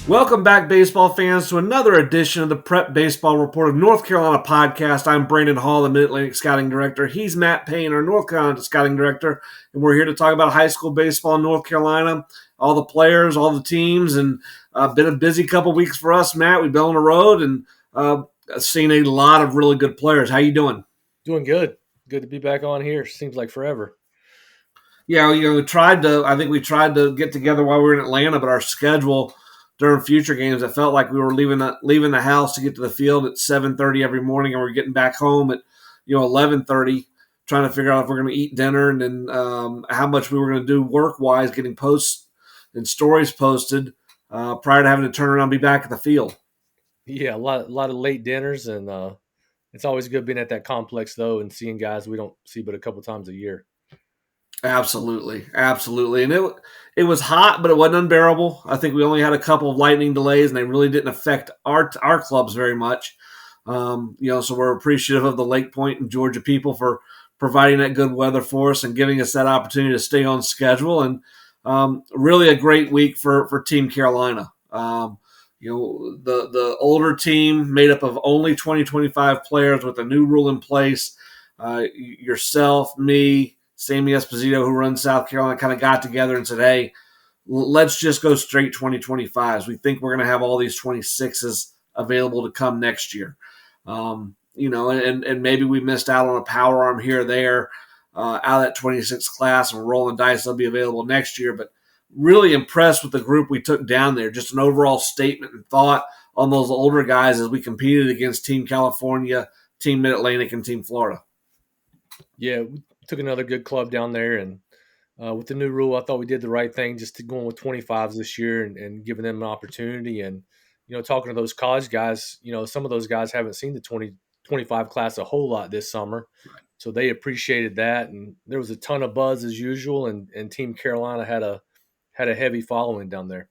Welcome back, baseball fans, to another edition of the Prep Baseball Report of North Carolina podcast. I'm Brandon Hall, the Mid-Atlantic Scouting Director. He's Matt Payne, our North Carolina Scouting Director, and we're here to talk about high school baseball in North Carolina, all the players, all the teams, and been a busy couple weeks for us, Matt. We've been on the road and seen a lot of really good players. How you doing? Doing good. Good to be back on here. Seems like forever. Yeah, we tried to. I think we tried to get together while we were in Atlanta, but our schedule during future games, I felt like we were leaving the house to get to the field at 7:30 every morning, and we're getting back home at 11:30, trying to figure out if we're going to eat dinner and then how much we were going to do work wise, getting posts and stories posted prior to having to turn around and be back at the field. Yeah, a lot of late dinners, and it's always good being at that complex though and seeing guys we don't see but a couple times a year. Absolutely, absolutely, and it was hot, but it wasn't unbearable. I think we only had a couple of lightning delays, and they really didn't affect our clubs very much. So we're appreciative of the Lake Point and Georgia people for providing that good weather for us and giving us that opportunity to stay on schedule. And really a great week for Team Carolina. The older team made up of only 2025 players with a new rule in place. Yourself, me, Sammy Esposito, who runs South Carolina, kind of got together and said, hey, let's just go straight 2025s. We think we're going to have all these 26s available to come next year. And maybe we missed out on a power arm here or there out of that 26 class, and we're rolling dice they'll be available next year. But really impressed with the group we took down there. Just an overall statement and thought on those older guys as we competed against Team California, Team Mid-Atlantic, and Team Florida. Yeah, we took another good club down there, and with the new rule, I thought we did the right thing just to going with 25s this year and giving them an opportunity. And talking to those college guys, some of those guys haven't seen the 2025 class a whole lot this summer, so they appreciated that. And there was a ton of buzz as usual, and Team Carolina had a heavy following down there.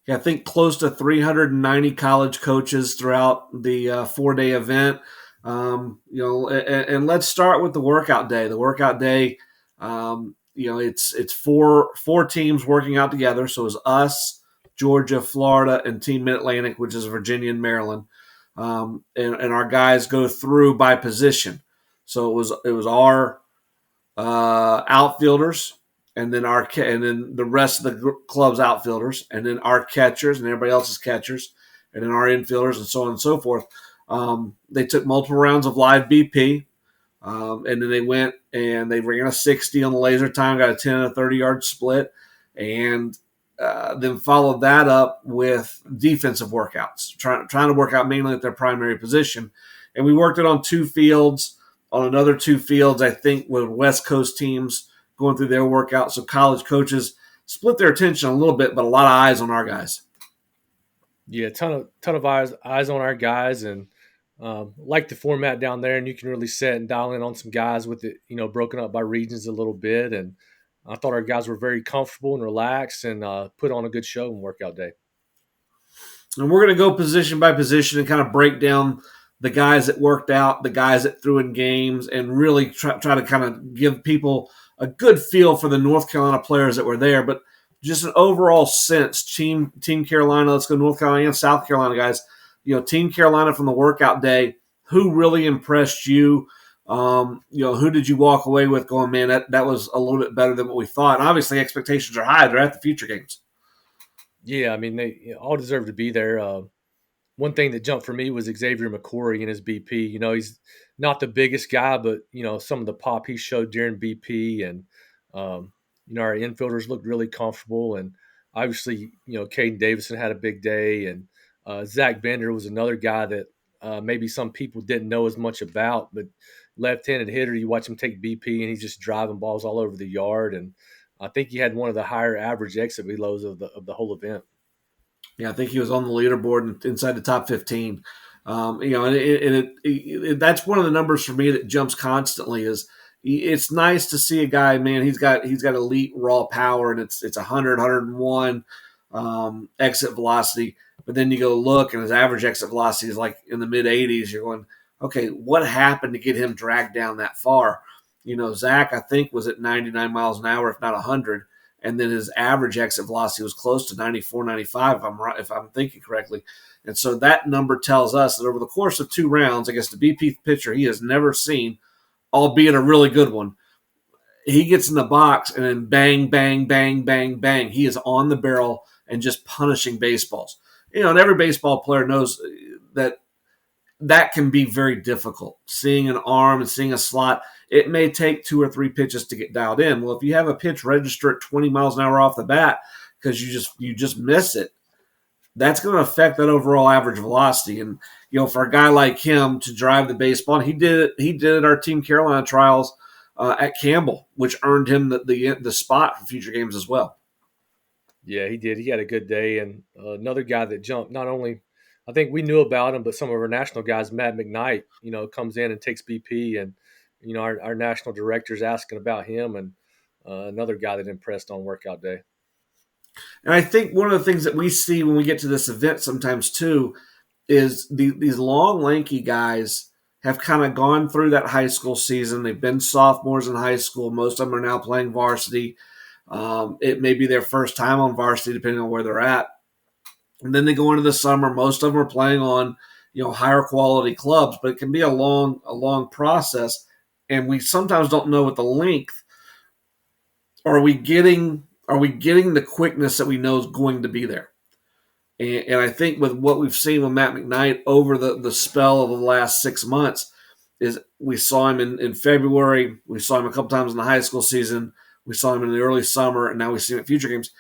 Yeah, I think close to 390 college coaches throughout the 4-day event. And let's start with the workout day. The workout day, it's four teams working out together. So it's us, Georgia, Florida, and Team Mid-Atlantic, which is Virginia and Maryland. And our guys go through by position. So it was our outfielders, and then the rest of the club's outfielders, and then our catchers and everybody else's catchers, and then our infielders, and so on and so forth. They took multiple rounds of live BP, and then they went and they ran a 60 on the laser time, got a 10 and a 30-yard split, and then followed that up with defensive workouts, trying to work out mainly at their primary position. And we worked it on two fields, on another two fields, I think, with West Coast teams going through their workouts. So college coaches split their attention a little bit, but a lot of eyes on our guys. Yeah, ton of eyes on our guys, and like the format down there, and you can really set and dial in on some guys with it, broken up by regions a little bit. And I thought our guys were very comfortable and relaxed, and put on a good show and workout day. And we're going to go position by position and kind of break down the guys that worked out, the guys that threw in games, and really try to kind of give people a good feel for the North Carolina players that were there. But just an overall sense, Team Carolina, let's go North Carolina and South Carolina guys. Team Carolina from the workout day, who really impressed you? Who did you walk away with going, man, that was a little bit better than what we thought? And obviously expectations are high. They're at the future games. Yeah, I mean, they all deserve to be there. One thing that jumped for me was Xavier McCory and his BP. He's not the biggest guy, but, some of the pop he showed during BP, and, our infielders looked really comfortable. And obviously, Caden Davison had a big day, and Zach Bender was another guy that maybe some people didn't know as much about, but left-handed hitter, you watch him take BP, and he's just driving balls all over the yard. And I think he had one of the higher average exit velos of the whole event. Yeah, I think he was on the leaderboard inside the top 15. That's one of the numbers for me that jumps constantly. Is it's nice to see a guy, man. He's got elite raw power, and it's 100, 101 exit velocity. But then you go look, and his average exit velocity is like in the mid 80s. You're going, okay, what happened to get him dragged down that far? Zach, I think, was at 99 miles an hour, if not 100. and then his average exit velocity was close to 94, 95, if I'm right, if I'm thinking correctly. And so that number tells us that over the course of 2 rounds against a BP pitcher he has never seen, albeit a really good one, he gets in the box and then bang, bang, bang, bang, bang. He is on the barrel and just punishing baseballs. And every baseball player knows that that can be very difficult. Seeing an arm and seeing a slot, it may take 2 or 3 pitches to get dialed in. Well, if you have a pitch register at 20 miles an hour off the bat because you just miss it, that's going to affect that overall average velocity. And for a guy like him to drive the baseball, and he did it. He did it at our Team Carolina trials at Campbell, which earned him the spot for future games as well. Yeah, he did. He had a good day, and another guy that jumped. Not only, I think we knew about him, but some of our national guys, Matt McKnight, comes in and takes BP, and our national director's asking about him, and another guy that impressed on workout day. And I think one of the things that we see when we get to this event sometimes too is these long, lanky guys have kind of gone through that high school season. They've been sophomores in high school. Most of them are now playing varsity. It may be their first time on varsity, depending on where they're at. And then they go into the summer. Most of them are playing on, higher quality clubs, but it can be a long process. And we sometimes don't know what the length. Are we getting the quickness that we know is going to be there? And I think with what we've seen with Matt McKnight over the spell of the last 6 months is we saw him in February. We saw him a couple times in the high school season. We saw him in the early summer, and now we see him at future games.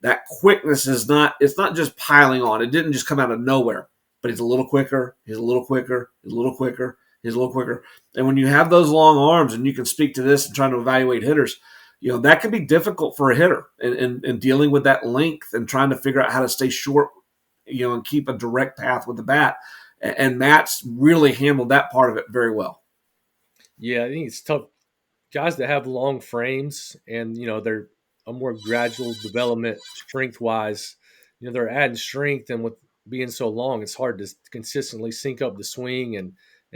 That quickness it's not just piling on. It didn't just come out of nowhere, but he's a little quicker. He's a little quicker. He's a little quicker. He's a little quicker. And when you have those long arms, and you can speak to this and trying to evaluate hitters, that can be difficult for a hitter and dealing with that length and trying to figure out how to stay short, and keep a direct path with the bat. And Matt's really handled that part of it very well. Yeah, I think it's tough. Guys that have long frames and they're a more gradual development strength wise, they're adding strength, and with being so long, it's hard to consistently sync up the swing and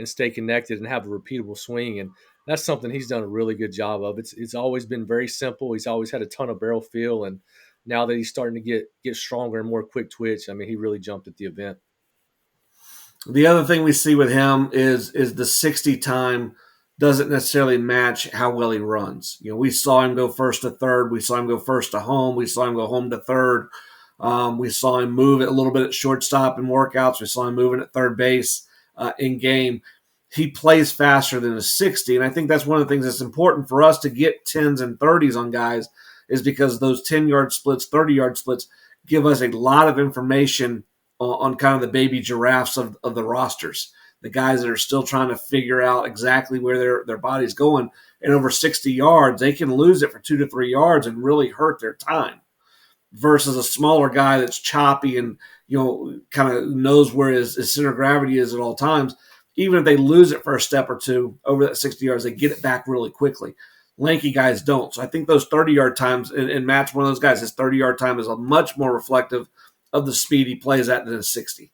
stay connected and have a repeatable swing. And that's something he's done a really good job of. It's always been very simple. He's always had a ton of barrel feel, and now that he's starting to get stronger and more quick twitch, I mean, he really jumped at the event. The other thing we see with him is the 60 time doesn't necessarily match how well he runs. We saw him go first to third. We saw him go first to home. We saw him go home to third. We saw him move it a little bit at shortstop in workouts. We saw him moving at third base in game. He plays faster than a 60, and I think that's one of the things that's important for us to get 10s and 30s on guys is because those 10-yard splits, 30-yard splits give us a lot of information on kind of the baby giraffes of the rosters, the guys that are still trying to figure out exactly where their body's going. And over 60 yards, they can lose it for 2 to 3 yards and really hurt their time versus a smaller guy that's choppy and, kind of knows where his center of gravity is at all times. Even if they lose it for a step or two over that 60 yards, they get it back really quickly. Lanky guys don't. So I think those 30-yard times, and Matt's one of those guys, his 30-yard time is a much more reflective of the speed he plays at than a 60.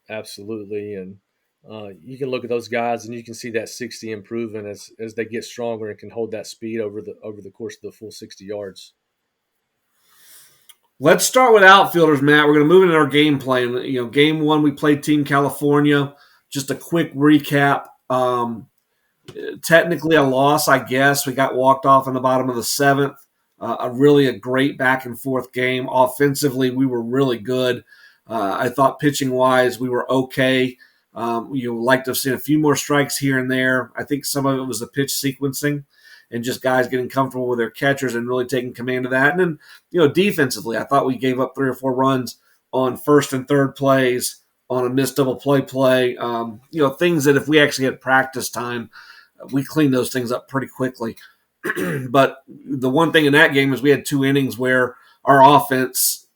Absolutely. And you can look at those guys and you can see that 60 improving as they get stronger and can hold that speed over the course of the full 60 yards. Let's start with outfielders, Matt. We're going to move into our game plan. Game one, we played Team California. Just a quick recap. Technically a loss, I guess. We got walked off in the bottom of the seventh. A great back and forth game. Offensively, we were really good. I thought pitching wise, we were okay. Like to have seen a few more strikes here and there. I think some of it was the pitch sequencing and just guys getting comfortable with their catchers and really taking command of that. And then, defensively, I thought we gave up 3 or 4 runs on first and third plays, on a missed double play. Things that if we actually had practice time, we cleaned those things up pretty quickly. But the one thing in that game is we had 2 innings where our offense,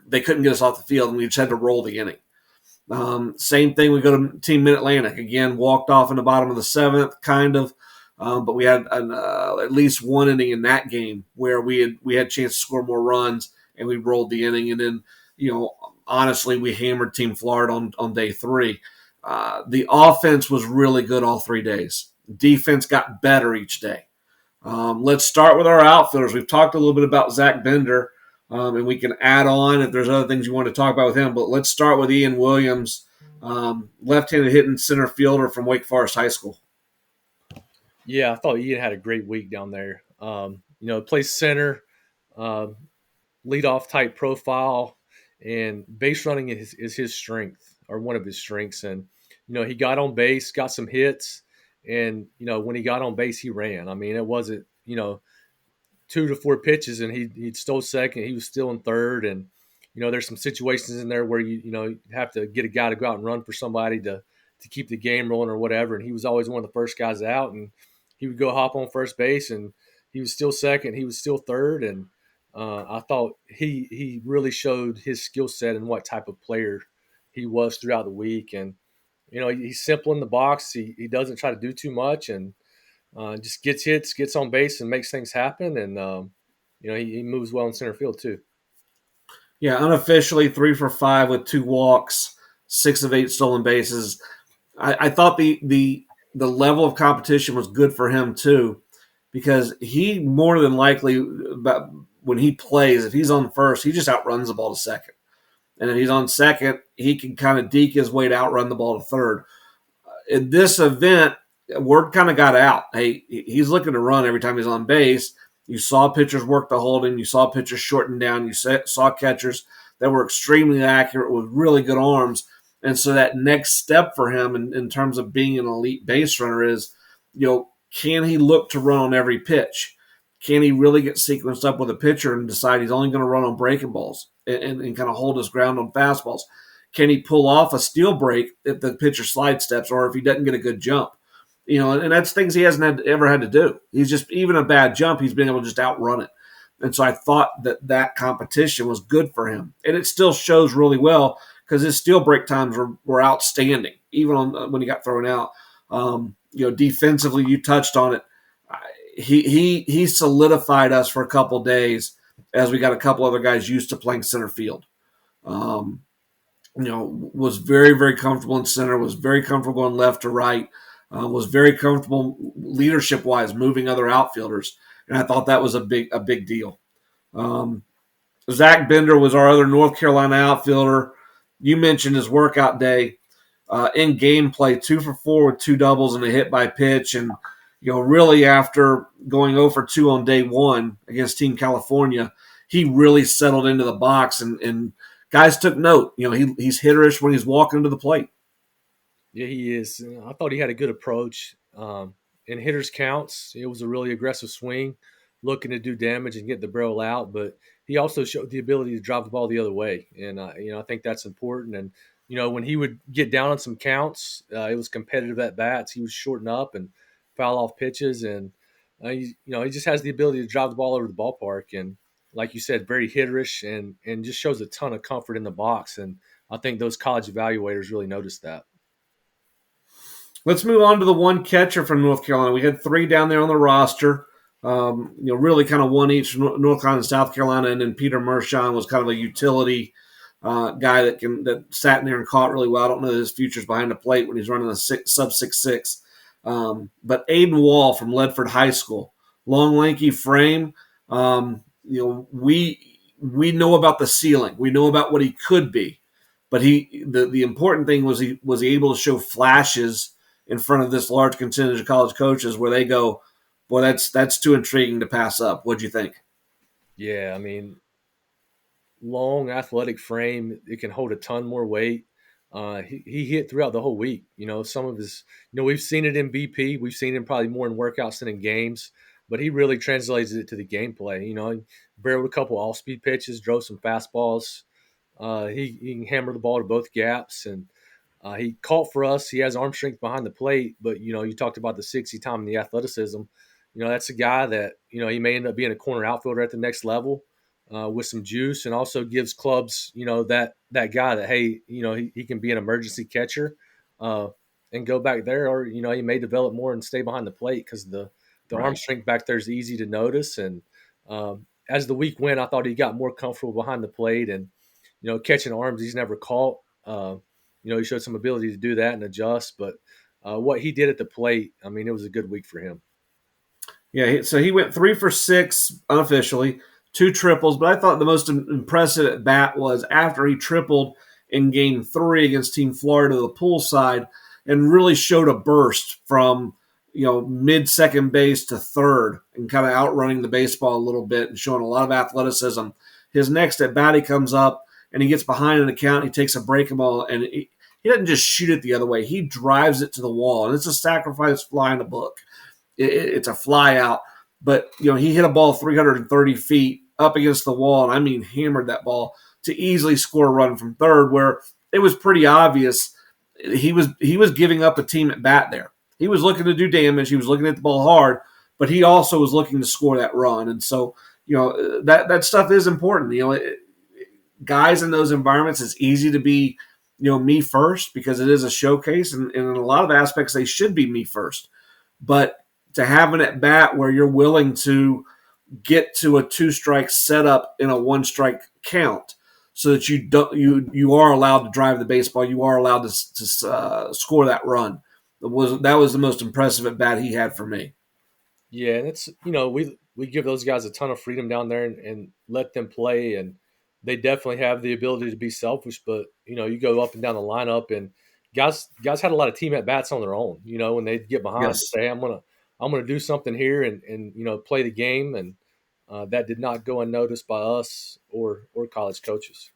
they couldn't get us off the field, and we just had to roll the inning. Same thing, we go to Team Mid-Atlantic. Again, walked off in the bottom of the seventh, kind of. But we had at least 1 inning in that game where we had a chance to score more runs, and we rolled the inning. And then, honestly, we hammered Team Florida on day 3. The offense was really good all 3 days. Defense got better each day. Let's start with our outfielders. We've talked a little bit about Zach Bender, and we can add on if there's other things you want to talk about with him. But let's start with Ian Williams, left-handed hitting center fielder from Wake Forest High School. Yeah, I thought Ian had a great week down there. Plays center, uh, leadoff type profile, and base running is his strength or one of his strengths. And he got on base, got some hits, and when he got on base, he ran. I mean, it wasn't 2 to 4 pitches, and he stole second. He was still in third, and there's some situations in there where you have to get a guy to go out and run for somebody to keep the game rolling or whatever. And he was always one of the first guys out, and he would go hop on first base, and he was still second. He was still third, and I thought he really showed his skill set and what type of player he was throughout the week. And he's simple in the box. He doesn't try to do too much, and just gets hits, gets on base, and makes things happen. And he moves well in center field too. Yeah, unofficially 3 for 5 with 2 walks, 6 of 8 stolen bases. I thought the level of competition was good for him too, because he more than likely, about when he plays, if he's on first, he just outruns the ball to second, and if he's on second, he can kind of deke his way to outrun the ball to third. In this event, word kind of got out. Hey, he's looking to run every time he's on base. You saw pitchers work the holding. You saw pitchers shorten down. You saw catchers that were extremely accurate with really good arms. And so that next step for him in terms of being an elite base runner is, can he look to run on every pitch? Can he really get sequenced up with a pitcher and decide he's only going to run on breaking balls and kind of hold his ground on fastballs? Can he pull off a steal break if the pitcher slide steps or if he doesn't get a good jump? And that's things he hasn't ever had to do. He's just, even a bad jump, he's been able to just outrun it. And so I thought that competition was good for him. And it still shows really well because his steal break times were outstanding, even when he got thrown out. Defensively, you touched on it. He solidified us for a couple days as we got a couple other guys used to playing center field. Was very, very comfortable in center, was very comfortable going left to right, was very comfortable leadership wise, moving other outfielders. And I thought that was a big deal. Um, Zach Bender was our other North Carolina outfielder. You mentioned his workout day. In gameplay, 2 for 4 with 2 doubles and a hit by pitch. And, really after going 0 for 2 on day one against Team California, he really settled into the box and guys took note. He's hitterish when he's walking to the plate. Yeah, he is. I thought he had a good approach. In hitters counts, it was a really aggressive swing, looking to do damage and get the barrel out. But he also showed the ability to drive the ball the other way, and I think that's important. And when he would get down on some counts, it was competitive at bats. He was shorten up and foul off pitches, and he just has the ability to drive the ball over the ballpark. And like you said, very hitterish, and just shows a ton of comfort in the box. And I think those college evaluators really noticed that. Let's move on to the one catcher from North Carolina. We had 3 down there on the roster. Really kind of one each, North Carolina and South Carolina, and then Peter Mershon was kind of a utility guy that sat in there and caught really well. I don't know his future's behind the plate when he's running a sub 6'6". But Aiden Wall from Ledford High School, long lanky frame. We know about the ceiling. We know about what he could be, but the important thing was he able to show flashes in front of this large contingent of college coaches where they go, boy, that's too intriguing to pass up. What'd you think? Yeah, I mean, long athletic frame. It can hold a ton more weight. He hit throughout the whole week. Some of his, we've seen it in BP. We've seen him probably more in workouts than in games, but he really translates it to the gameplay. He barreled a couple off speed pitches, drove some fastballs. He can hammer the ball to both gaps, and he caught for us. He has arm strength behind the plate, but you talked about the 60 time and the athleticism. That's a guy that he may end up being a corner outfielder at the next level with some juice, and also gives clubs that guy that hey he can be an emergency catcher uh, and go back there, or he may develop more and stay behind the plate because the arm Right. strength back there is easy to notice. And as the week went, I thought he got more comfortable behind the plate and catching arms he's never caught. He showed some ability to do that and adjust, but what he did at the plate, I mean, it was a good week for him. Yeah, so he went 3 for 6 unofficially, two triples. But I thought the most impressive at bat was after he tripled in Game 3 against Team Florida, the poolside, and really showed a burst from mid second base to third and kind of outrunning the baseball a little bit and showing a lot of athleticism. His next at bat, he comes up and he gets behind an account. He takes a breaking ball and he doesn't just shoot it the other way. He drives it to the wall, and it's a sacrifice fly in the book. It's a fly out. But he hit a ball 330 feet up against the wall, and I mean hammered that ball to easily score a run from third, where it was pretty obvious he was giving up a team at bat there. He was looking to do damage. He was looking at the ball hard, but he also was looking to score that run. And so that stuff is important. Guys in those environments, it's easy to be me first because it is a showcase, and in a lot of aspects they should be me first. But to have an at bat where you're willing to get to a 2-strike setup in a 1-strike count, so that you are allowed to drive the baseball, you are allowed to score that run. That was the most impressive at bat he had for me. Yeah, and it's we give those guys a ton of freedom down there and let them play, and they definitely have the ability to be selfish. But you go up and down the lineup, and guys had a lot of team at bats on their own. When they get behind, to Yes. say, hey, I'm gonna do something here and play the game, and that did not go unnoticed by us or college coaches.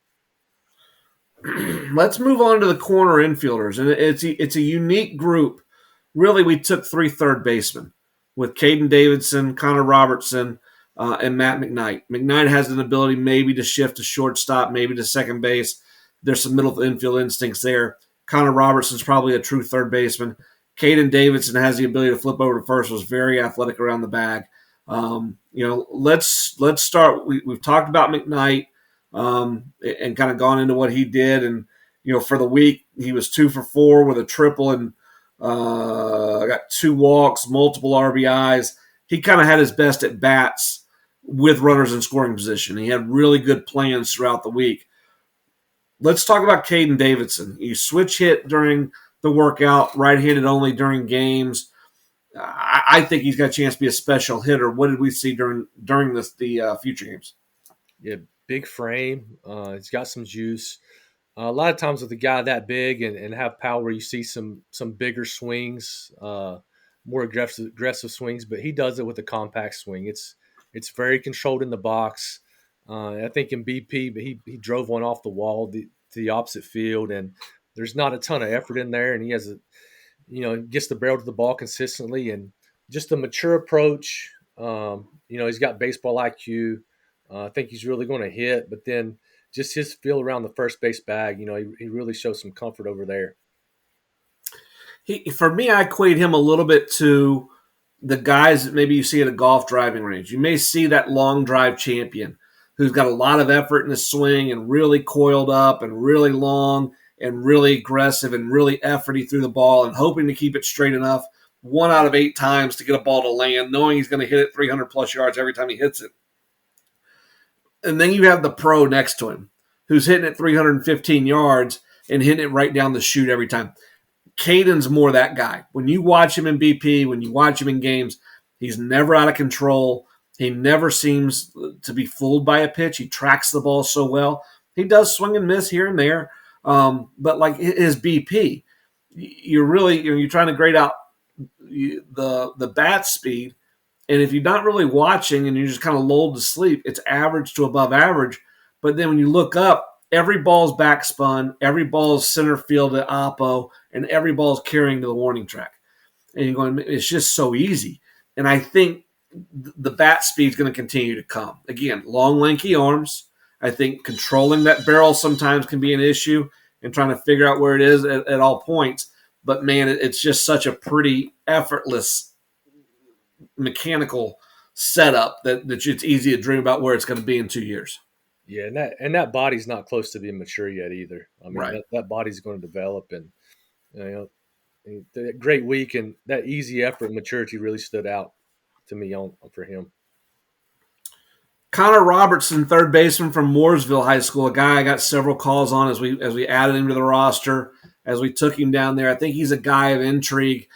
Let's move on to the corner infielders, and it's a unique group. Really, we took 3 third basemen with Caden Davidson, Connor Robertson, and Matt McKnight. McKnight has an ability maybe to shift to shortstop, maybe to second base. There's some middle infield instincts there. Connor Robertson's probably a true third baseman. Caden Davidson has the ability to flip over to first. Was very athletic around the bag. Let's start. We've talked about McKnight and kind of gone into what he did. And, for the week, he was 2 for 4 with a triple and got 2 walks, multiple RBIs. He kind of had his best at bats with runners in scoring position. He had really good plans throughout the week. Let's talk about Caden Davidson. He switch hit during the workout, right-handed only during games. I think he's got a chance to be a special hitter. What did we see during the future games? Yeah, big frame. He's got some juice. A lot of times with a guy that big and have power, you see some bigger swings, more aggressive swings. But he does it with a compact swing. It's very controlled in the box. I think in BP, but he drove one off the wall to the opposite field, and there's not a ton of effort in there. And he has gets the barrel to the ball consistently, and just a mature approach. He's got baseball IQ. I think he's really going to hit, but then just his feel around the first base bag, he really shows some comfort over there. For me, I equate him a little bit to the guys that maybe you see at a golf driving range. You may see that long drive champion who's got a lot of effort in his swing and really coiled up and really long and really aggressive and really efforty through the ball and hoping to keep it straight enough 1 out of 8 times to get a ball to land, knowing he's going to hit it 300 plus yards every time he hits it. And then you have the pro next to him who's hitting it 315 yards and hitting it right down the chute every time. Caden's more that guy. When you watch him in BP, when you watch him in games, he's never out of control. He never seems to be fooled by a pitch. He tracks the ball so well. He does swing and miss here and there, but like his BP, you're trying to grade out the bat speed, and if you're not really watching and you're just kind of lulled to sleep, it's average to above average. But then when you look up, every ball's backspun, every ball's center field at oppo, and every ball's carrying to the warning track. And you're going, it's just so easy. And I think the bat speed is going to continue to come. Again, long, lanky arms. I think controlling that barrel sometimes can be an issue and trying to figure out where it is at all points. But, man, it's just such a pretty effortless mechanical setup that it's easy to dream about where it's going to be in 2 years. Yeah, and that body's not close to being mature yet either. I mean, Right. that body's going to develop, and the great week and that easy effort and maturity really stood out to me for him. Connor Robertson, third baseman from Mooresville High School, a guy I got several calls on as we added him to the roster, as we took him down there. I think he's a guy of intrigue.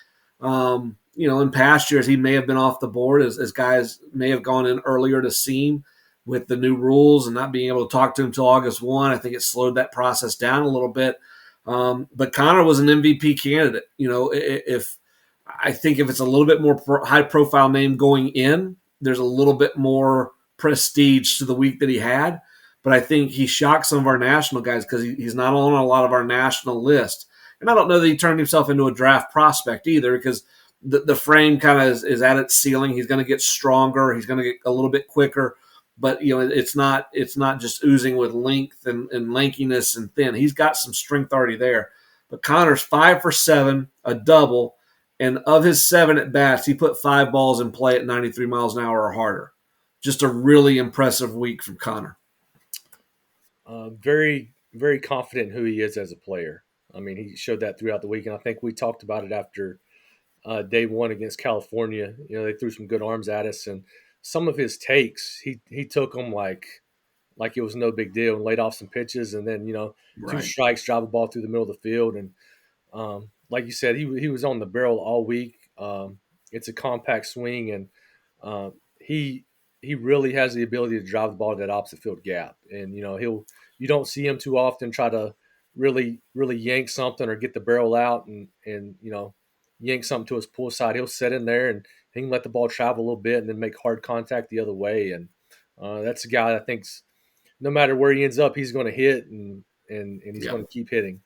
in past years, he may have been off the board as guys may have gone in earlier to see him with the new rules and not being able to talk to him until August 1. I think it slowed that process down a little bit. But Connor was an MVP candidate. If I think if it's a little bit more high profile name going in, there's a little bit more prestige to the week that he had. But I think he shocked some of our national guys because he's not on a lot of our national list. And I don't know that he turned himself into a draft prospect either because the frame kind of is at its ceiling. He's going to get stronger. He's going to get a little bit quicker. But it's not just oozing with length and lankiness and thin. He's got some strength already there. But Connor's 5 for 7, a double, and of his 7 at bats, he put 5 balls in play at 93 miles an hour or harder. Just a really impressive week from Connor. Very, very confident in who he is as a player. I mean, he showed that throughout the week, and I think we talked about it after day one against California. They threw some good arms at us, and some of his takes, he took them like it was no big deal and laid off some pitches, and then two Right. strikes, drive a ball through the middle of the field, and like you said, he was on the barrel all week. It's a compact swing, and he really has the ability to drive the ball to that opposite field gap. And you don't see him too often try to really yank something or get the barrel out and yank something to his pull side. He'll sit in there and he can let the ball travel a little bit and then make hard contact the other way. And that's a guy that thinks no matter where he ends up, he's going to hit and he's Yeah. going to keep hitting.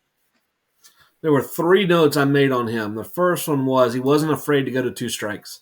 There were 3 notes I made on him. The first one was he wasn't afraid to go to 2 strikes.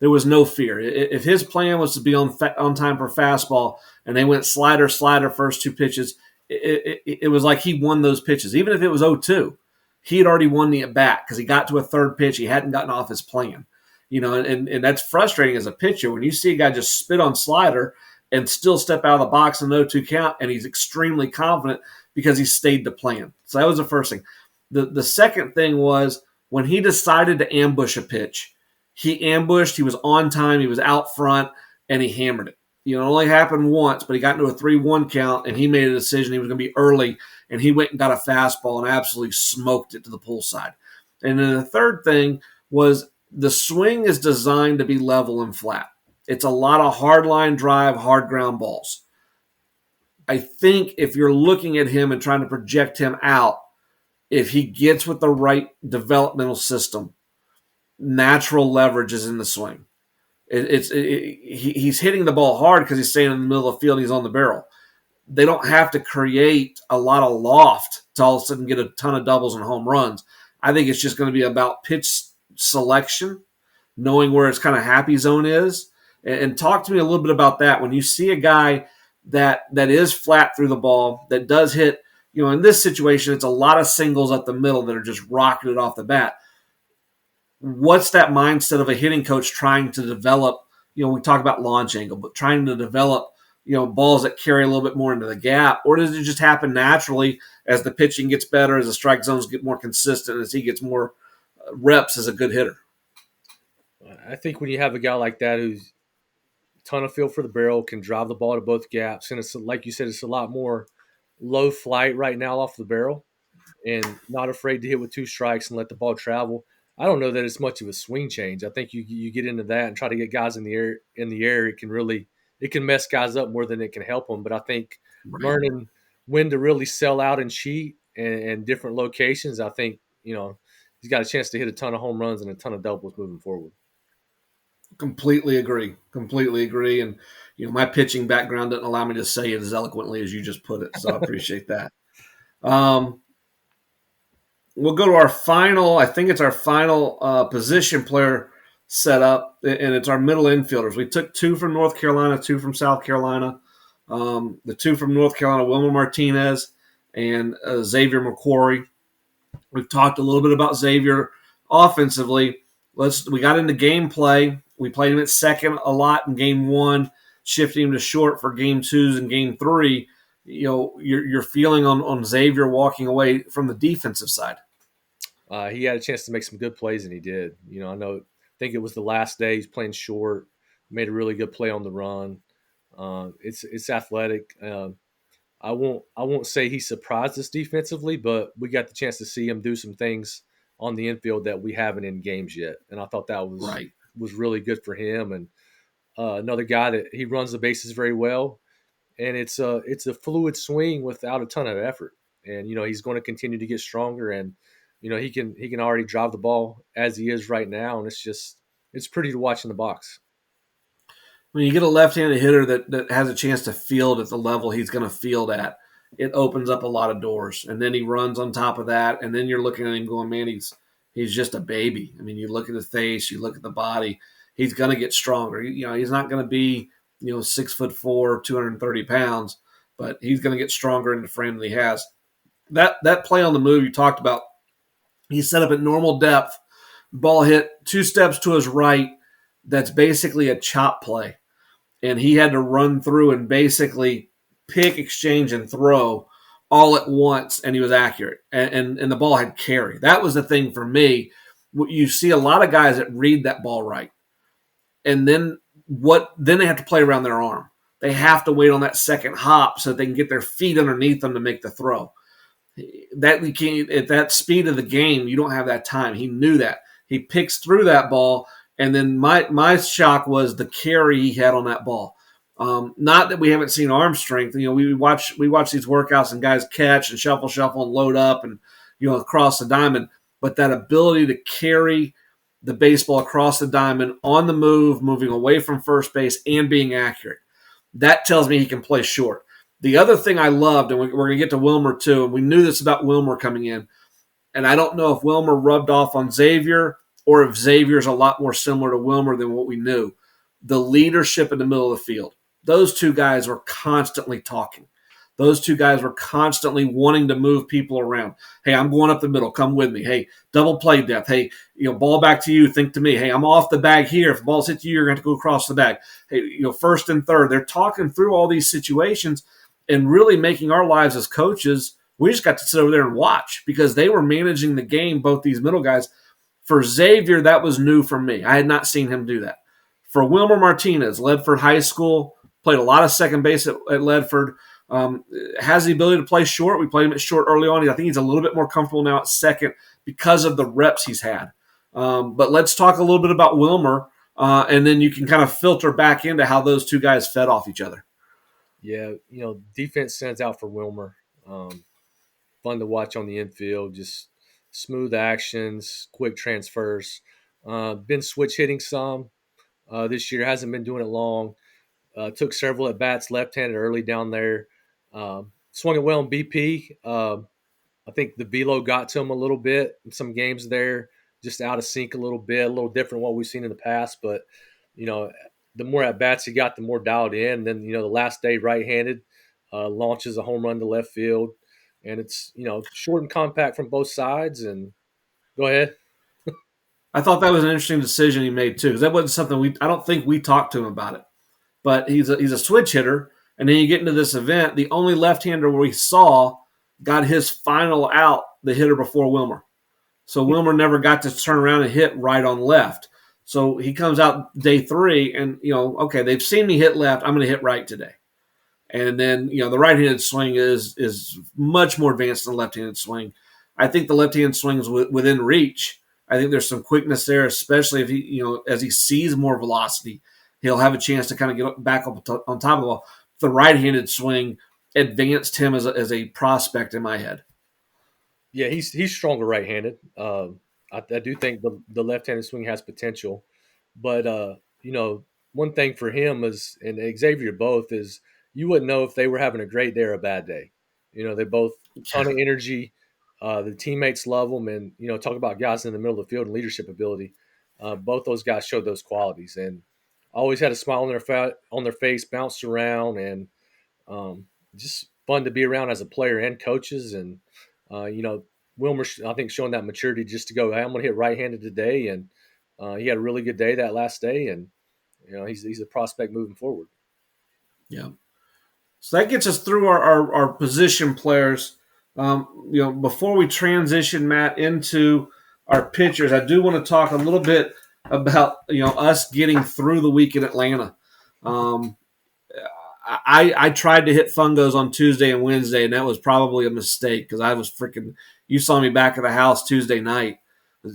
There was no fear. If his plan was to be on time for fastball and they went slider, slider first 2 pitches, it was like he won those pitches. Even if it was 0-2, he had already won the at bat because he got to a third pitch. He hadn't gotten off his plan. And that's frustrating as a pitcher when you see a guy just spit on slider and still step out of the box in an 0-2 count, and he's extremely confident because he stayed to plan. So that was the first thing. The second thing was when he decided to ambush a pitch, he ambushed, he was on time, he was out front, and he hammered it. It only happened once, but he got into a 3-1 count, and he made a decision he was going to be early, and he went and got a fastball and absolutely smoked it to the pull side. And then the third thing was the swing is designed to be level and flat. It's a lot of hard line drive, hard ground balls. I think if you're looking at him and trying to project him out, if he gets with the right developmental system, natural leverage is in the swing. He's hitting the ball hard because he's staying in the middle of the field and he's on the barrel. They don't have to create a lot of loft to all of a sudden get a ton of doubles and home runs. I think it's just going to be about pitch selection, knowing where his kind of happy zone is. And talk to me a little bit about that. When you see a guy that is flat through the ball, that does hit, in this situation, it's a lot of singles up the middle that are just rocketed off the bat. What's that mindset of a hitting coach trying to develop? We talk about launch angle, but trying to develop, balls that carry a little bit more into the gap, or does it just happen naturally as the pitching gets better, as the strike zones get more consistent, as he gets more reps as a good hitter? I think when you have a guy like that who's a ton of feel for the barrel, can drive the ball to both gaps, and it's like you said, it's a lot more low flight right now off the barrel, and not afraid to hit with 2 strikes and let the ball travel. I don't know that it's much of a swing change. I think you get into that and try to get guys in the air. It can mess guys up more than it can help them. But I think Right. learning when to really sell out and cheat and different locations, I think he's got a chance to hit a ton of home runs and a ton of doubles moving forward. Completely agree. Completely agree. And my pitching background doesn't allow me to say it as eloquently as you just put it, so I appreciate that. Um, we'll go to our final. I think it's our final position player setup, and it's our middle infielders. We took 2 from North Carolina, 2 from South Carolina. The 2 from North Carolina, Wilmer Martinez and Xavier McQuarrie. We've talked a little bit about Xavier offensively. We got into gameplay. We played him at second a lot in game 1, shifting him to short for game 2s and game 3. Your feeling on Xavier walking away from the defensive side. He had a chance to make some good plays, and he did. I think it was the last day. He's playing short, made a really good play on the run. It's athletic. I won't say he surprised us defensively, but we got the chance to see him do some things on the infield that we haven't in games yet. And I thought that Right. was really good for him. And another guy that he runs the bases very well, and it's a fluid swing without a ton of effort. And he's going to continue to get stronger, and he can already drive the ball as he is right now, and it's pretty to watch in the box. When you get a left-handed hitter that has a chance to field at the level he's going to field at, it opens up a lot of doors. And then he runs on top of that, and then you're looking at him going, man, he's just a baby. I mean, you look at his face, you look at the body, he's going to get stronger. He's not going to be 6'4", 230 pounds, but he's going to get stronger in the frame that he has. That play on the move you talked about, he's set up at normal depth, ball hit 2 steps to his right. That's basically a chop play, and he had to run through and basically pick, exchange, and throw all at once, and he was accurate. And the ball had carry. That was the thing for me. You see a lot of guys that read that ball right, and then they have to play around their arm. They have to wait on that second hop so they can get their feet underneath them to make the throw. That we can't at that speed of the game. You don't have that time. He knew that. He picks through that ball, and then my shock was the carry he had on that ball. Not that we haven't seen arm strength. We watch these workouts and guys catch and shuffle and load up and across the diamond, but that ability to carry the baseball across the diamond on the move, moving away from first base and being accurate, that tells me he can play short. The other thing I loved, and we're going to get to Wilmer too, and we knew this about Wilmer coming in, and I don't know if Wilmer rubbed off on Xavier or if Xavier's a lot more similar to Wilmer than what we knew. The leadership in the middle of the field. Those two guys were constantly talking. Those two guys were constantly wanting to move people around. Hey, I'm going up the middle. Come with me. Hey, double play depth. Hey, ball back to you. Think to me. Hey, I'm off the bag here. If the ball's hit you, you're going to have to go across the bag. Hey, first and third. They're talking through all these situations and really making our lives as coaches. We just got to sit over there and watch because they were managing the game, both these middle guys. For Xavier, that was new for me. I had not seen him do that. For Wilmer Martinez, Ledford High School, played a lot of second base at Ledford, has the ability to play short. We played him at short early on. I think he's a little bit more comfortable now at second because of the reps he's had. But let's talk a little bit about Wilmer, and then you can kind of filter back into how those two guys fed off each other. Yeah, defense stands out for Wilmer. Fun to watch on the infield, just smooth actions, quick transfers. Been switch hitting some this year, hasn't been doing it long. Took several at bats left-handed early down there. Swung it well in BP. I think the velo got to him a little bit in some games there, just out of sync a little bit, a little different what we've seen in the past. But the more at bats he got, the more dialed in. And then the last day right-handed launches a home run to left field, and it's short and compact from both sides. And go ahead. I thought that was an interesting decision he made too, because that wasn't something I don't think we talked to him about it. But he's a switch hitter, and then you get into this event. The only left-hander we saw got his final out, the hitter before Wilmer. So Wilmer never got to turn around and hit right on left. So he comes out day 3, and okay, they've seen me hit left. I'm going to hit right today. And then the right-handed swing is much more advanced than the left-handed swing. I think the left-handed swing is within reach. I think there's some quickness there, especially if he as he sees more velocity, he'll have a chance to kind of get back up on top of the ball. The right-handed swing advanced him as a prospect in my head. Yeah, he's stronger right-handed. I do think the left-handed swing has potential, but one thing for him is, and Xavier both, is you wouldn't know if they were having a great day or a bad day. They both ton of energy. The teammates love them, and talk about guys in the middle of the field and leadership ability. Both those guys showed those qualities, and always had a smile on their face, bounced around, and just fun to be around as a player and coaches. And Wilmer, I think, showing that maturity just to go, hey, I'm going to hit right-handed today, and he had a really good day that last day, and he's a prospect moving forward. Yeah. So that gets us through our position players. Before we transition, Matt, into our pitchers, I do want to talk a little bit about us getting through the week in Atlanta. I tried to hit fungos on Tuesday and Wednesday, and that was probably a mistake because I was freaking. You saw me back at the house Tuesday night.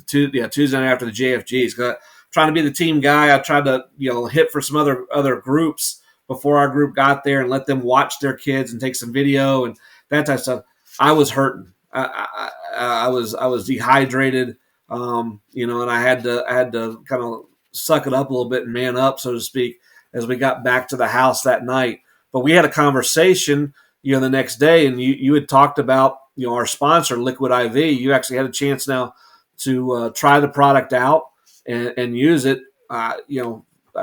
Tuesday night after the JFGs. Trying to be the team guy, I tried to hit for some other groups before our group got there and let them watch their kids and take some video and that type of stuff. I was hurting. I was dehydrated, and I had to kind of suck it up a little bit and man up, so to speak, as we got back to the house that night. But we had a conversation, the next day, and you had talked about our sponsor, Liquid IV. You actually had a chance now to try the product out and use it.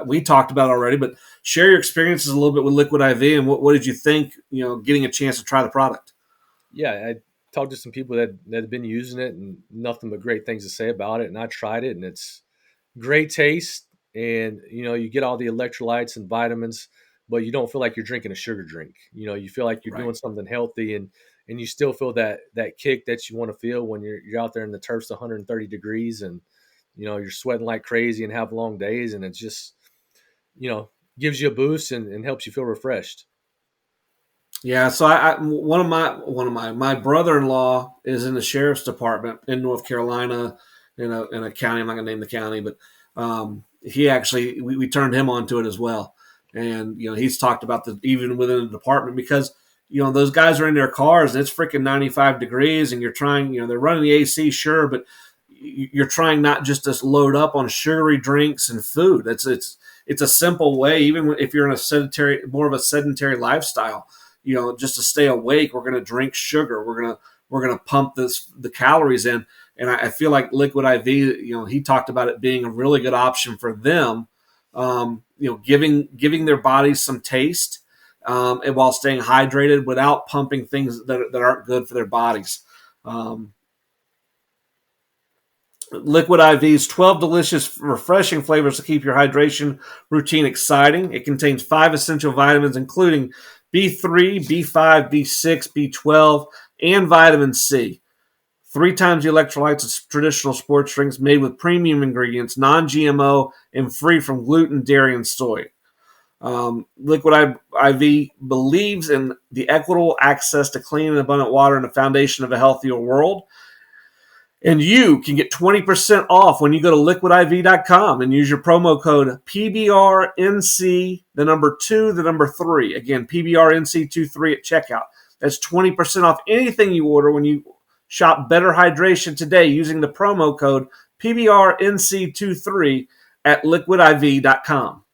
We talked about it already, but share your experiences a little bit with Liquid IV and what did you think? Getting a chance to try the product. Yeah, I talked to some people that have been using it and nothing but great things to say about it. And I tried it, and it's great taste, and you get all the electrolytes and vitamins, but you don't feel like you're drinking a sugar drink. You feel like you're Right. doing something healthy, and you still feel that kick that you want to feel when you're out there in the turf's 130 degrees, and you're sweating like crazy and have long days, and it's just you know gives you a boost and helps you feel refreshed. Yeah, so one of my brother-in-law is in the sheriff's department in North Carolina, in a county. I'm not gonna name the county, but he actually we turned him onto it as well, and he's talked about the even within the department because those guys are in their cars and it's freaking 95 degrees and you're trying they're running the AC, sure, but you're trying not just to load up on sugary drinks and food. It's a simple way, even if you're in more of a sedentary lifestyle, just to stay awake. We're going to drink sugar. We're going to pump the calories in. And I feel like Liquid IV, he talked about it being a really good option for them, giving their bodies some taste, and while staying hydrated without pumping things that aren't good for their bodies. Liquid IV's 12 delicious, refreshing flavors to keep your hydration routine exciting. It contains 5 essential vitamins, including B3, B5, B6, B12, and vitamin C. 3 times the electrolytes of traditional sports drinks, made with premium ingredients, non-GMO, and free from gluten, dairy, and soy. Liquid IV believes in the equitable access to clean and abundant water and the foundation of a healthier world. And you can get 20% off when you go to liquidiv.com and use your promo code PBRNC, the number 2, the number 3. Again, PBRNC23 at checkout. That's 20% off anything you order when you shop Better Hydration today using the promo code PBRNC23 at liquidiv.com.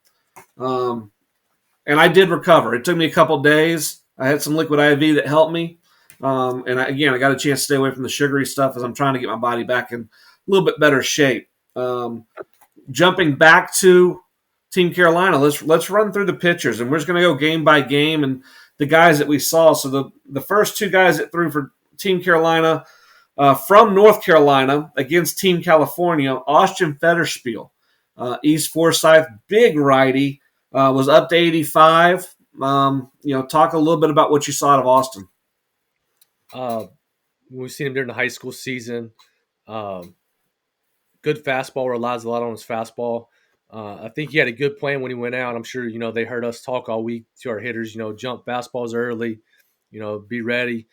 And I did recover. It took me a couple days. I had some Liquid IV that helped me. I got a chance to stay away from the sugary stuff as I'm trying to get my body back in a little bit better shape. Jumping back to Team Carolina, let's run through the pitchers, and we're just going to go game by game and the guys that we saw. So the first 2 guys that threw for Team Carolina, from North Carolina against Team California, Austin Fetterspiel, East Forsyth, big righty, was up to 85. Talk a little bit about what you saw out of Austin. We've seen him during the high school season. Um, Good fastball, relies a lot on his fastball. I think he had a good plan when he went out. I'm sure they heard us talk all week to our hitters. Jump fastballs early. Be ready.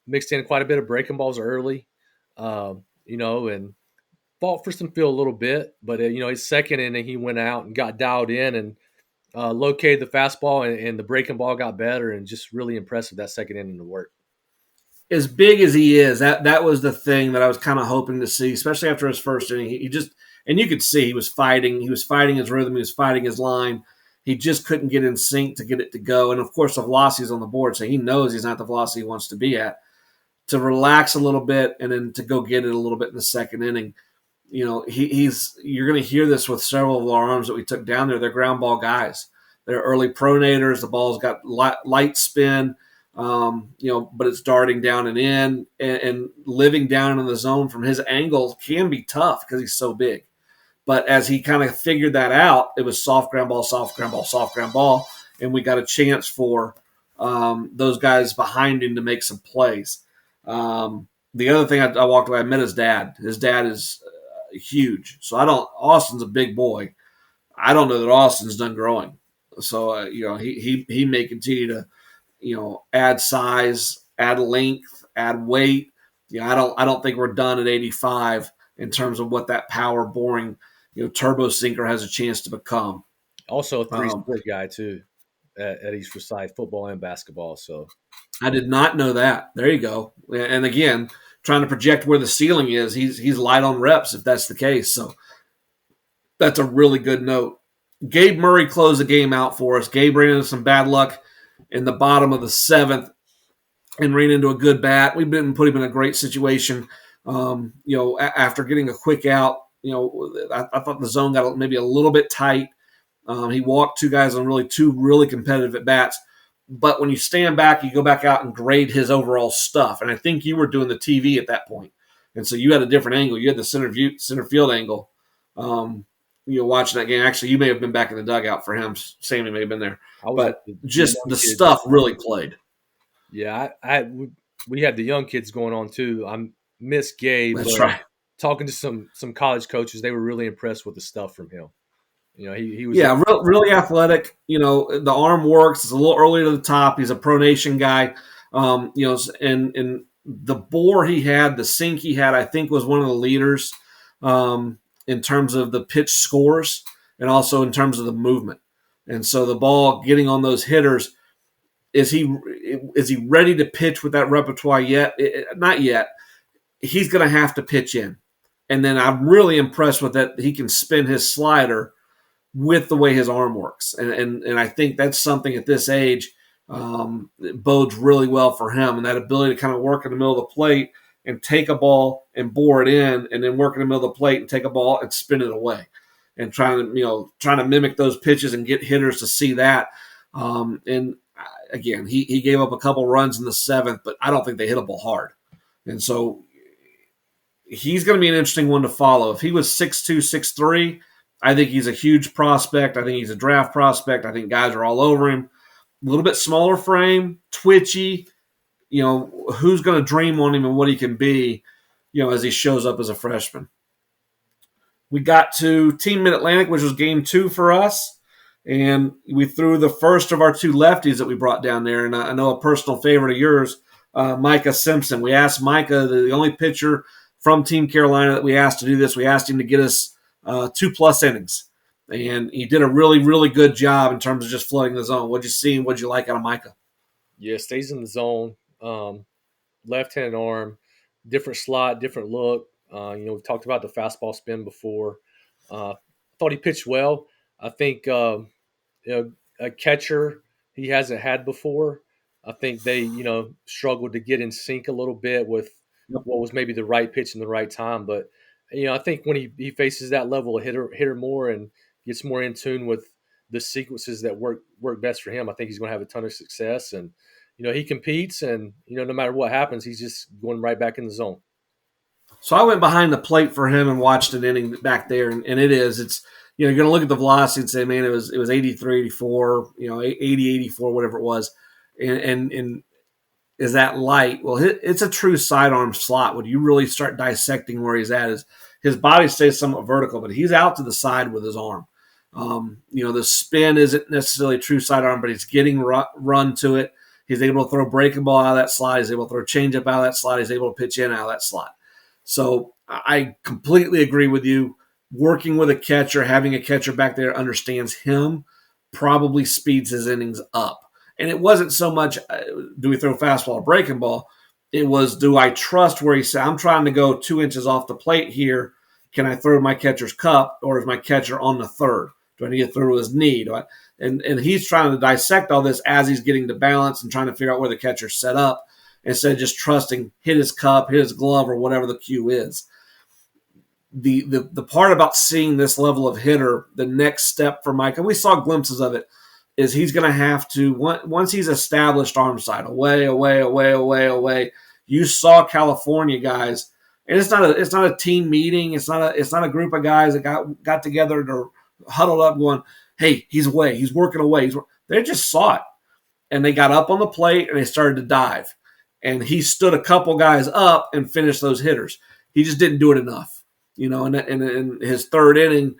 Mixed in quite a bit of breaking balls early. And fought for some field a little bit. But his second inning, he went out and got dialed in and located the fastball, and the breaking ball got better, and just really impressive that second inning to work. As big as he is, that was the thing that I was kind of hoping to see, especially after his first inning. He just, and you could see he was fighting. He was fighting his rhythm. He was fighting his line. He just couldn't get in sync to get it to go. And of course, the velocity's on the board, so he knows he's not the velocity he wants to be at. To relax a little bit and then to go get it a little bit in the second inning. He's you're going to hear this with several of our arms that we took down there. They're ground ball guys. They're early pronators. The ball's got light spin. But it's darting down and in, and living down in the zone from his angle can be tough because he's so big. But as he kind of figured that out, it was soft ground ball, soft ground ball, soft ground ball, and we got a chance for those guys behind him to make some plays. The other thing I walked away, I met his dad. His dad is huge, so Austin's a big boy. I don't know that Austin's done growing, so he may continue to add size, add length, add weight, Yeah, I don't think we're done at 85 in terms of what that power boring, turbo sinker has a chance to become. Also, a three Um, sport guy too at East Forsyth, football and basketball. So I did not know that. There you go. And again, trying to project where the ceiling is, he's light on reps if that's the case. So that's a really good note. Gabe Murray closed the game out for us. Gabe ran into some bad luck in the bottom of the seventh and ran into a good bat. We've been put him in a great situation. After getting a quick out, I thought the zone got maybe a little bit tight. He walked two guys on two really competitive at bats. But when you stand back, you go back out and grade his overall stuff. And I think you were doing the TV at that point, and so you had a different angle. You had the center field angle. Watching that game. Actually, you may have been back in the dugout for him. Sammy may have been there, I was with but the just young the kids. stuff really played. Yeah, we had the young kids going on too. I miss Gabe, That's but right. talking to some college coaches, they were really impressed with the stuff from him. He was Yeah, really athletic. The arm works. It's a little early to the top. He's a pronation guy. And the bore he had, the sink he had, I think was one of the leaders in terms of the pitch scores and also in terms of the movement. And so the ball getting on those hitters, is he ready to pitch with that repertoire yet? Not yet. He's going to have to pitch in. And then I'm really impressed with that. He can spin his slider with the way his arm works. And I think that's something at this age that bodes really well for him, and that ability to kind of work in the middle of the plate and take a ball and bore it in, and then work in the middle of the plate and take a ball and spin it away, and trying to mimic those pitches and get hitters to see that. And again, he gave up a couple runs in the seventh, but I don't think they hit a ball hard. And so he's going to be an interesting one to follow. If he was 6'2", 6'3", I think he's a huge prospect. I think he's a draft prospect. I think guys are all over him. A little bit smaller frame, twitchy. Who's going to dream on him and what he can be, as he shows up as a freshman. We got to Team Mid-Atlantic, which was game 2 for us. And we threw the first of our 2 lefties that we brought down there. And I know a personal favorite of yours, Micah Simpson. We asked Micah, the only pitcher from Team Carolina that we asked to do this, we asked him to get us 2+ innings. And he did a really, really good job in terms of just flooding the zone. What'd you see and what'd you like out of Micah? Yeah, stays in the zone. Left-handed arm, different slot, different look. We've talked about the fastball spin before. I thought he pitched well. I think a catcher he hasn't had before. I think they struggled to get in sync a little bit with Yep. what was maybe the right pitch in the right time. But I think when he faces that level of hitter more and gets more in tune with the sequences that work best for him, I think he's going to have a ton of success. And he competes, and no matter what happens, he's just going right back in the zone. So I went behind the plate for him and watched an inning back there, and it's you're going to look at the velocity and say, man, it was 83, 84, 80, 84, whatever it was, and is that light? Well, it's a true sidearm slot. When you really start dissecting where he's at, is his body stays somewhat vertical, but he's out to the side with his arm. The spin isn't necessarily true sidearm, but he's getting run to it. He's able to throw breaking ball out of that slot. He's able to throw changeup out of that slot. He's able to pitch in out of that slot. So I completely agree with you. Working with a catcher, having a catcher back there understands him, probably speeds his innings up. And it wasn't so much, do we throw fastball or breaking ball? It was, do I trust where he said, I'm trying to go 2 inches off the plate here. Can I throw my catcher's cup, or is my catcher on the third? Do I need to throw his knee? And he's trying to dissect all this as he's getting to balance and trying to figure out where the catcher's set up instead of just trusting hit his cup, hit his glove, or whatever the cue is. The part about seeing this level of hitter, the next step for Mike, and we saw glimpses of it, is he's going to have to, once he's established arm side, away. You saw California guys, and it's not a team meeting. It's not a group of guys that got together to huddled up going, hey, he's away. He's working away. They just saw it, and they got up on the plate, and they started to dive. And he stood a couple guys up and finished those hitters. He just didn't do it enough. And in his third inning,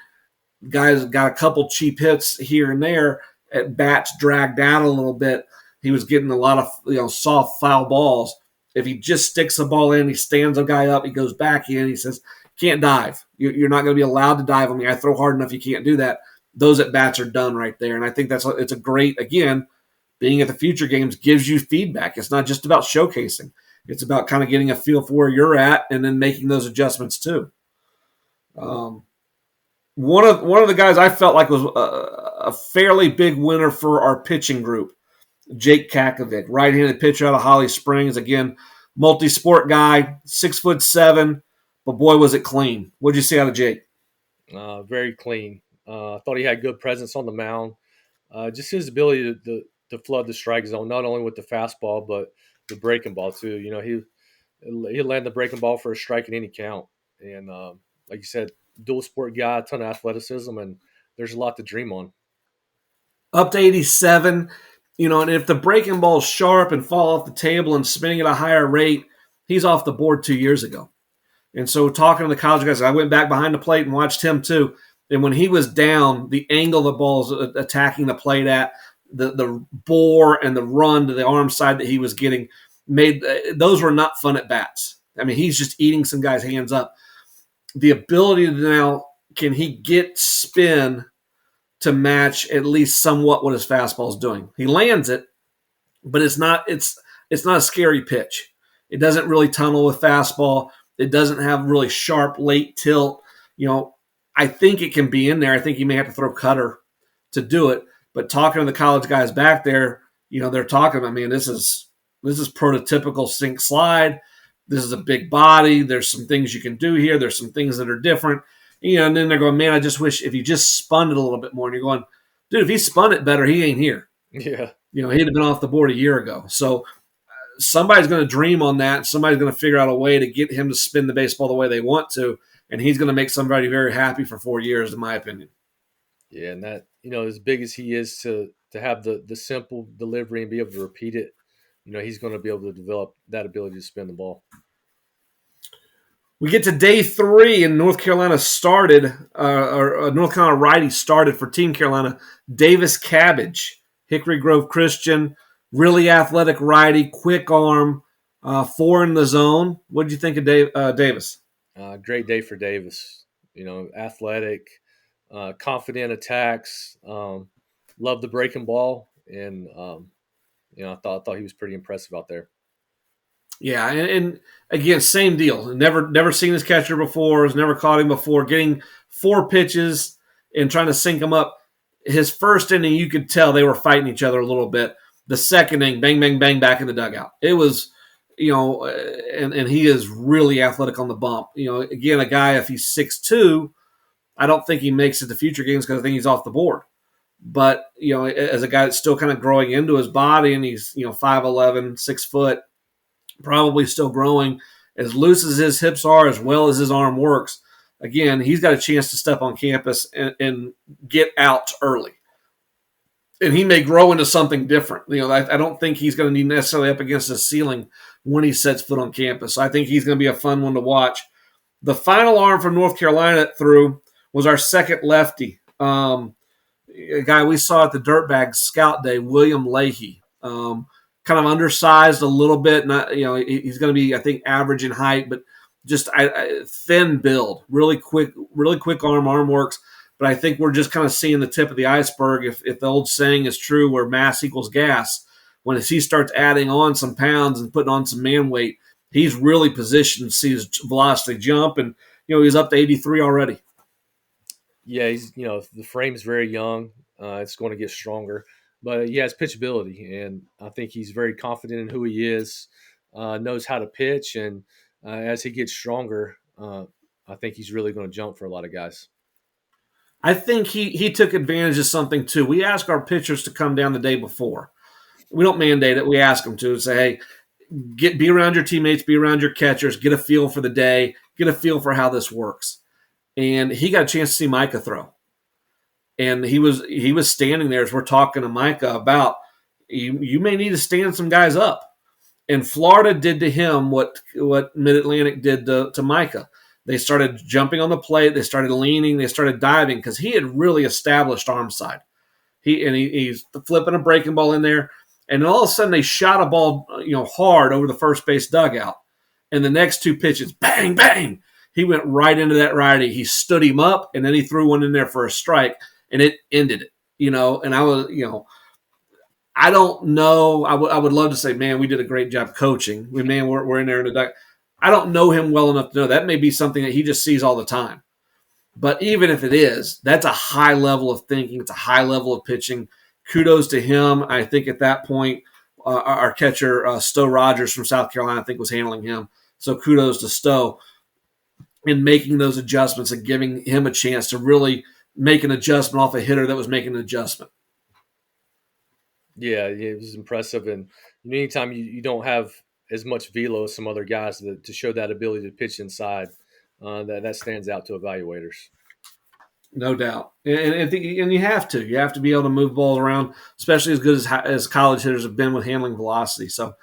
guys got a couple cheap hits here and there. At bats dragged out a little bit. He was getting a lot of soft foul balls, If he just sticks the ball in, he stands a guy up, he goes back in, he says, can't dive. You're not going to be allowed to dive on me. I throw hard enough, you can't do that. Those at bats are done right there. And I think it's a great, again, being at the Future Games gives you feedback. It's not just about showcasing. It's about kind of getting a feel for where you're at and then making those adjustments too. One of the guys I felt like was a fairly big winner for our pitching group, Jake Kakovic, right-handed pitcher out of Holly Springs. Again, multi-sport guy, 6'7", but boy was it clean. What'd you see out of Jake? Very clean. I thought he had good presence on the mound. Just his ability to flood the strike zone, not only with the fastball but the breaking ball too. He'll land the breaking ball for a strike in any count. And like you said, dual sport guy, a ton of athleticism, and there's a lot to dream on. Up to 87, and if the breaking ball's sharp and fall off the table and spinning at a higher rate, he's off the board 2 years ago. And so talking to the college guys, I went back behind the plate and watched him too. And when he was down, the angle the ball's attacking the plate at, the bore and the run to the arm side that he was getting made those were not fun at bats. I mean, he's just eating some guys' hands up. The ability to now, can he get spin to match at least somewhat what his fastball is doing? He lands it, but it's not a scary pitch. It doesn't really tunnel with fastball. It doesn't have really sharp late tilt. I think it can be in there. I think you may have to throw cutter to do it. But talking to the college guys back there, they're talking about, man, this is prototypical sink slide. This is a big body. There's some things you can do here. There's some things that are different. And then they're going, man, I just wish if you just spun it a little bit more. And you're going, dude, if he spun it better, he ain't here. Yeah. He'd have been off the board a year ago. So somebody's going to dream on that. Somebody's going to figure out a way to get him to spin the baseball the way they want to. And he's going to make somebody very happy for 4 years, in my opinion. Yeah, and that, as big as he is to have the simple delivery and be able to repeat it, he's going to be able to develop that ability to spin the ball. We get to day 3, and North Carolina started, or North Carolina righty started for Team Carolina, Davis Cabbage, Hickory Grove Christian, really athletic righty, quick arm, 4 in the zone. What did you think of Davis? Great day for Davis. Athletic, confident attacks, loved the breaking ball, and I thought he was pretty impressive out there. Yeah, and again, same deal. Never seen his catcher before. Has never caught him before. Getting 4 pitches and trying to sync him up. His first inning, you could tell they were fighting each other a little bit. The second inning, bang, bang, bang, back in the dugout. It was, and he is really athletic on the bump. Again, a guy, if he's 6'2", I don't think he makes it to Future Games because I think he's off the board. But, as a guy that's still kind of growing into his body, and he's, 5'11", 6 foot, probably still growing, as loose as his hips are, as well as his arm works, again, he's got a chance to step on campus and get out early. And he may grow into something different. I don't think he's going to need necessarily up against the ceiling when he sets foot on campus. So I think he's going to be a fun one to watch. The final arm from North Carolina that threw was our second lefty, a guy we saw at the Dirtbag Scout Day, William Leahy. Kind of undersized a little bit. Not, he's going to be, I think, average in height, but just thin build, really quick arm works. But I think we're just kind of seeing the tip of the iceberg. If the old saying is true, where mass equals gas, when he starts adding on some pounds and putting on some man weight, he's really positioned to see his velocity jump. And he's up to 83 already. Yeah, he's the frame's very young. It's going to get stronger. But he has pitchability, and I think he's very confident in who he is, knows how to pitch, and as he gets stronger, I think he's really going to jump for a lot of guys. I think he took advantage of something, too. We ask our pitchers to come down the day before. We don't mandate it. We ask them to and say, hey, be around your teammates, be around your catchers, get a feel for the day, get a feel for how this works. And he got a chance to see Micah throw. And he was standing there as we're talking to Micah about you may need to stand some guys up. And Florida did to him what Mid-Atlantic did to Micah. They started jumping on the plate. They started leaning. They started diving because he had really established arm side. He's flipping a breaking ball in there. And then all of a sudden they shot a ball, hard over the first base dugout. And the next two pitches, bang, bang, he went right into that righty. He stood him up, and then he threw one in there for a strike, and it ended it. And I was, I don't know. I would love to say, man, we did a great job coaching. We're in there in the dugout. I don't know him well enough to know that may be something that he just sees all the time. But even if it is, that's a high level of thinking. It's a high level of pitching. Kudos to him. I think at that point, our catcher, Stowe Rogers from South Carolina, I think was handling him. So kudos to Stowe in making those adjustments and giving him a chance to really make an adjustment off a hitter that was making an adjustment. Yeah, it was impressive. And anytime you don't have as much velo as some other guys to show that ability to pitch inside, that stands out to evaluators. No doubt, and you have to. You have to be able to move balls around, especially as good as college hitters have been with handling velocity. So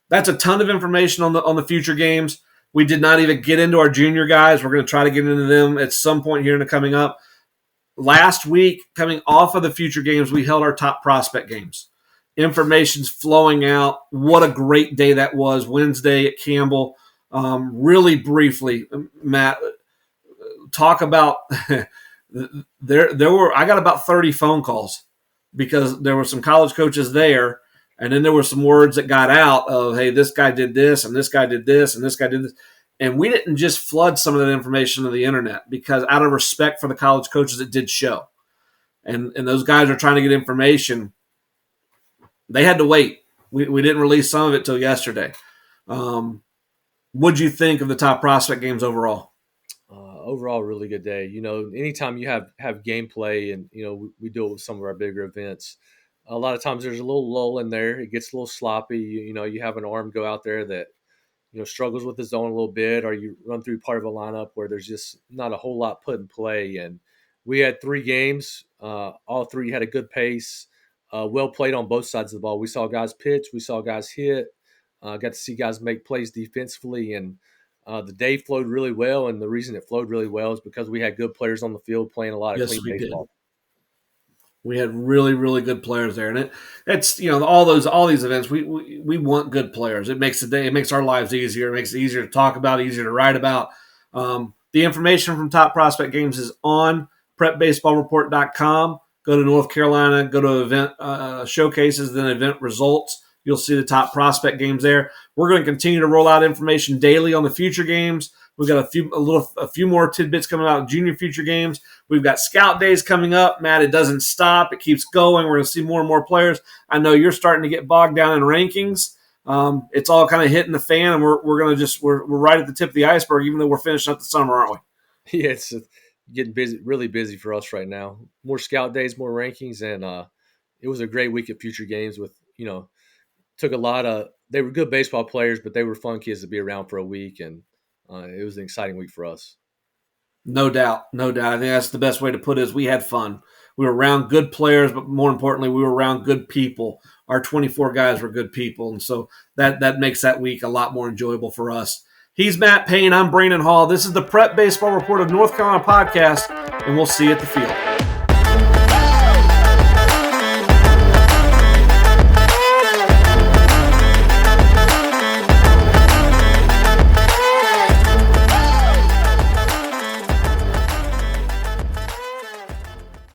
that's a ton of information on the future games. We did not even get into our junior guys. We're going to try to get into them at some point here in the coming up. Last week, coming off of the future games, we held our top prospect games. Information's flowing out. What a great day that was. Wednesday at Campbell. Really briefly, Matt, talk about there were I got about 30 phone calls because there were some college coaches there, and then there were some words that got out of, hey, this guy did this and this guy did this and this guy did this. And we didn't just flood some of that information to the internet because out of respect for the college coaches, it did show. And those guys are trying to get information. They had to wait. We didn't release some of it till yesterday. What'd you think of the top prospect games overall? Overall, really good day. Anytime you have gameplay, and we do it with some of our bigger events, a lot of times there's a little lull in there. It gets a little sloppy. You have an arm go out there that struggles with the zone a little bit, or you run through part of a lineup where there's just not a whole lot put in play. And we had 3 games. All 3 had a good pace, well played on both sides of the ball. We saw guys pitch. We saw guys hit. Got to see guys make plays defensively. And the day flowed really well. And the reason it flowed really well is because we had good players on the field playing a lot of clean baseball. Did. We had really, really good players there, and it's all these events. We want good players. It makes it makes our lives easier. It makes it easier to talk about, easier to write about. The information from Top Prospect Games is on prepbaseballreport.com. Go to North Carolina, go to event showcases, then event results. You'll see the top prospect games there. We're going to continue to roll out information daily on the future games. We've got a few more tidbits coming out of junior future games. We've got scout days coming up. Matt, it doesn't stop. It keeps going. We're going to see more and more players. I know you're starting to get bogged down in rankings. It's all kind of hitting the fan, and we're right at the tip of the iceberg, even though we're finishing up the summer, aren't we? Yeah, it's getting busy, really busy for us right now. More scout days, more rankings, and it was a great week at future games with, took a lot of – they were good baseball players, but they were fun kids to be around for a week, and it was an exciting week for us. No doubt. I think that's the best way to put it is we had fun. We were around good players, but more importantly, we were around good people. Our 24 guys were good people, and so that makes that week a lot more enjoyable for us. He's Matt Payne. I'm Brandon Hall. This is the Prep Baseball Report of North Carolina podcast, and we'll see you at the field.